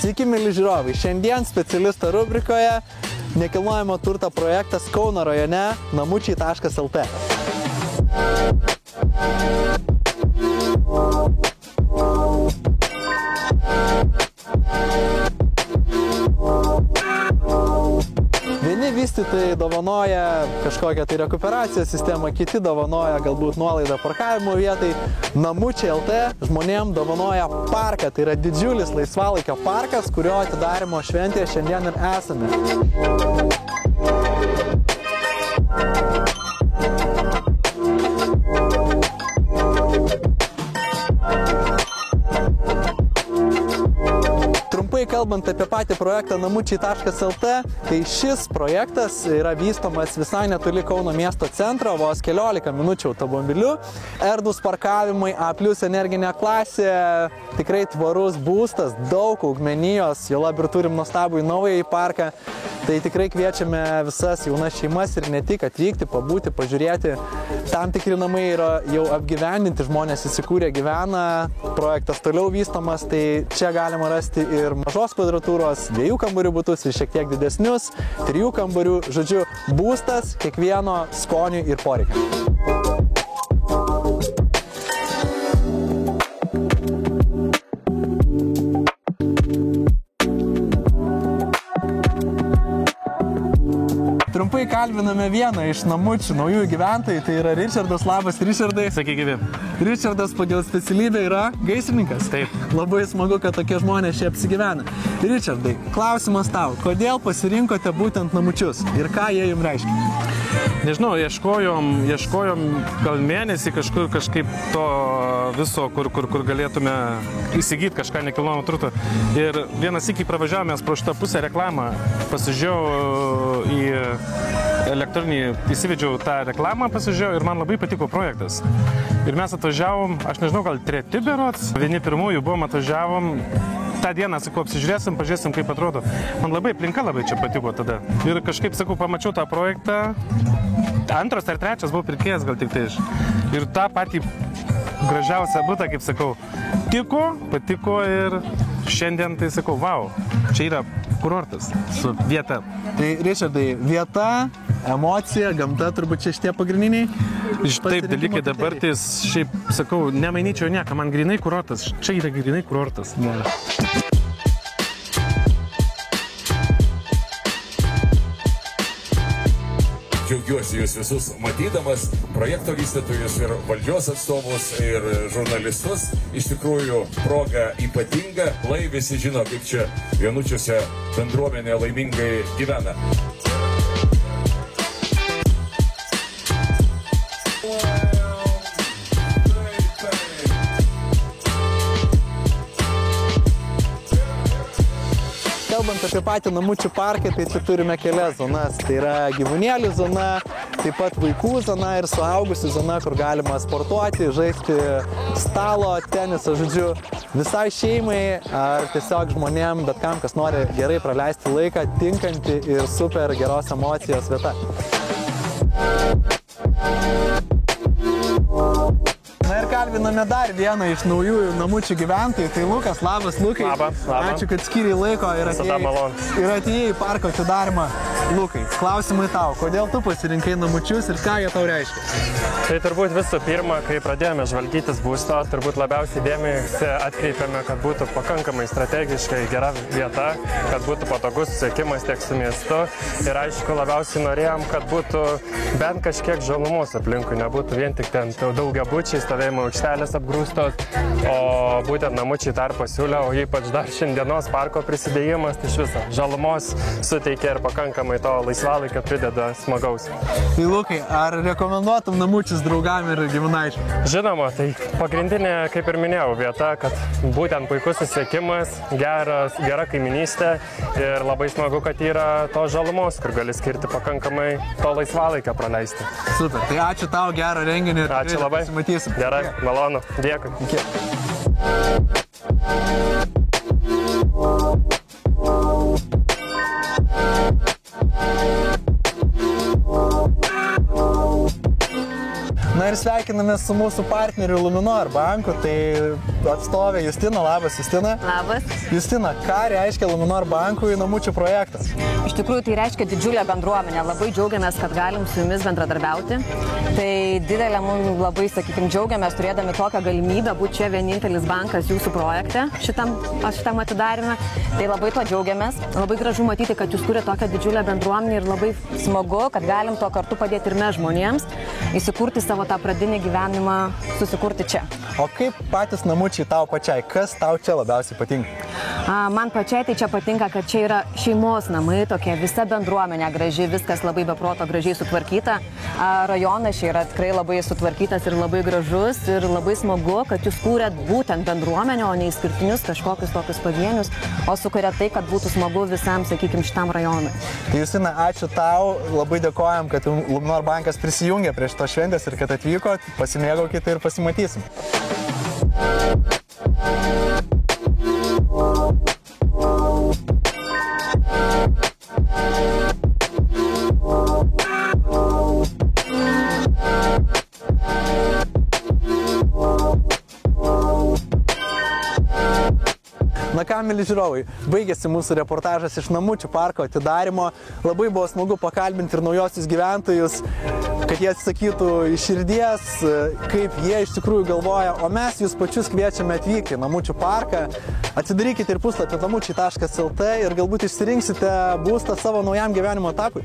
Sveiki, mėly žiūrovai. Šiandien specialisto rubrikoje nekilnojamo turto projektas Kauno rajone namučiai.lt. Vieni vystytojai dovanoja kažkokią tai rekuperacijos sistemą, kiti dovanoja galbūt nuolaidą parkavimo vietai. Namučiai.lt žmonėm dovanoja parką, tai yra didžiulis laisvalaikio parkas, kurio atidarymo šventėje šiandien ir esame. Trumpai kalbant apie patį projektą namučiai.lt, tai šis projektas yra vystomas visai netoli Kauno miesto centro, vos 15 minučių automobiliu, erdvūs parkavimai, A+ energinė klasė, tikrai tvarus būstas, daug augmenijos, juolab ir turim nuostabų į naująjį parką. Tai tikrai kviečiame visas jaunas šeimas ir ne tik atvykti, pabūti, pažiūrėti. Tam tikri namai yra jau apgyvendinti, žmonės įsikūrė, gyvena, projektas toliau vystomas, tai čia galima rasti ir mažos kvadratūros, 2 kambarių butus ir šiek tiek didesnius, 3 kambarių, žodžiu, būstas kiekvieno skoniui ir poreikiam. Trumpai kalbiname vieną iš namučių naujųjų gyventojų, tai yra Ričardas. Labas, Ričardai. Sveiki, gyvi. Ričardas pagal specialybę yra gaisrininkas. Taip. Labai smagu, kad tokie žmonės čia apsigyvena. Ričardai, klausimas tau, kodėl pasirinkote būtent namučius ir ką jie jums reiškia? Nežinau, ieškojom gal mėnesį kažkaip to viso, kur galėtume įsigyti kažką nekilnojamo turto. Ir vienas sykį pravažiavomės pro šitą pusę reklamą, pasižiūrėjau į elektroninį, įsivedžiau tą reklamą, pasižiūrėjau ir man labai patiko projektas. Ir mes atvažiavom, aš nežinau, gal 3 berods, vieni pirmųjų buvom, atvažiavom. Ta dieną, sakau, apsižiūrėsim, pažiūrėsim, kaip atrodo. Man labai aplinka labai čia patiko tada. Ir kažkaip, sakau, pamačiau tą projektą. Antras ar trečias buvo pirkėjas gal tik tai iš. Ir tą patį gražiausią butą, kaip sakau, patiko ir šiandien tai sakau, vau, čia yra kurortas su vieta. Tai, Ričardai, vieta, emocija, gamta, turbūt čia šitie pagrindiniai? Taip, dalykai dabar, tai šiaip, sakau, nemainyčiau nieką, man grinai kurortas, čia yra grinai kurortas. Ne. Džiaugiuosi jūs visus matydamas, projekto vystytojus ir valdžios atstovus ir žurnalistus. Iš tikrųjų, proga ypatinga, visi žino, kaip čia Janučiuose bendruomenė laimingai gyvena. Kalbant apie patį namučių parką, tai čia turime kelias zonas. Tai yra gyvūnėlių zona, taip pat vaikų zona ir suaugusių zona, kur galima sportuoti, žaisti stalo, tenisą, žodžiu, visai šeimai ar tiesiog žmonėm, bet kam, kas nori gerai praleisti laiką, tinkanti ir super geros emocijos vieta. Na ir kalbiname dar vieną iš naujųjų namučių gyventojų, tai Lukas. Labas, Lukai. Labas. Ačiū, kad skyrei laiko ir atėjai į parko atidarymą. Lukai, klausimai tau, kodėl tu pasirinkai namučius ir ką jie tau reiškia? Tai turbūt visų pirma, kai pradėjome žvalgytis būsto, turbūt labiausiai dėmesį atkreipėme, kad būtų pakankamai strategiškai gera vieta, kad būtų patogus susiekimas tiek su miestu. Ir aišku, labiausiai norėjom, kad būtų bent kažkiek žalumos aplinkui, nebūtų vien tik ten daugiabučiai, stovėjimo aikštelės apgrūstos, o būtent namučiai dar pasiūlė, o ypač dar šiandienos parko prisidėjimas, tai iš viso žalumos suteikia ir pakankamai to laisvalaikio prideda smagaus. Tai Lukai, ar rekomenduotum namučius draugam ir giminaičiam? Žinoma, tai pagrindinė, kaip ir minėjau, vieta, kad būtent puikus susiekimas, gera kaiminystė ir labai smagu, kad yra to žalumos, kur gali skirti pakankamai to laisvalaikio praleisti. Super, tai ačiū tau, gerą renginį ir ačiū labai. Pasimatysim. Gerai, malonu, dėkui. Iki. Na ir sveikinamės su mūsų partneriu Luminor banku, tai atstovė Justina. Labas, Justina. Labas. Justina, ką reiškia Luminor bankui namučių projektas? Iš tikrųjų, tai reiškia didžiulę bendruomenę. Labai džiaugiamės, kad galim su jumis bendradarbiauti. Tai didelė mums labai, sakykime, džiaugiamės turėdami tokią galimybę būti čia vienintelis bankas jūsų projekte šitam atidarime. Tai labai to džiaugiamės. Labai gražu matyti, kad jūs turite tokią didžiulę bendruomenę ir labai smagu, kad galim to kartu padėti ir mes žmonėms įsikurti savo tą pradinį gyvenimą, susikurti čia. O kaip patys namučiai tau pačiai? Kas tau čia labiausiai patinka? Man pačiai tai čia patinka, kad čia yra šeimos namai, tokia visa bendruomenė graži, viskas labai beproto gražiai sutvarkyta. Rajonas čia yra tikrai labai sutvarkytas ir labai gražus ir labai smagu, kad jūs kūrėt būtent bendruomenę, o ne išskirtinius kažkokius tokius pavienius, o sukūrėt tai, kad būtų smagu visam, sakykime, šitam rajonui. Tai Justina, ačiū tau, labai dėkojam, kad Luminor bankas prisijungė prie šitos šventės ir kad atvyko, pasimėgaukite ir pasimatysim. Na ką, mili žiūrovai, baigėsi mūsų reportažas iš namučių parko atidarimo. Labai buvo smagu pakalbinti ir naujosius gyventojus, kad jie atsakytų iš širdies, kaip jie iš tikrųjų galvoja. O mes jūs pačius kviečiame atvykti į namučių parką. Atsidarykite ir puslapį namučiai.lt ir galbūt išsirinksite būstą savo naujam gyvenimo etapui.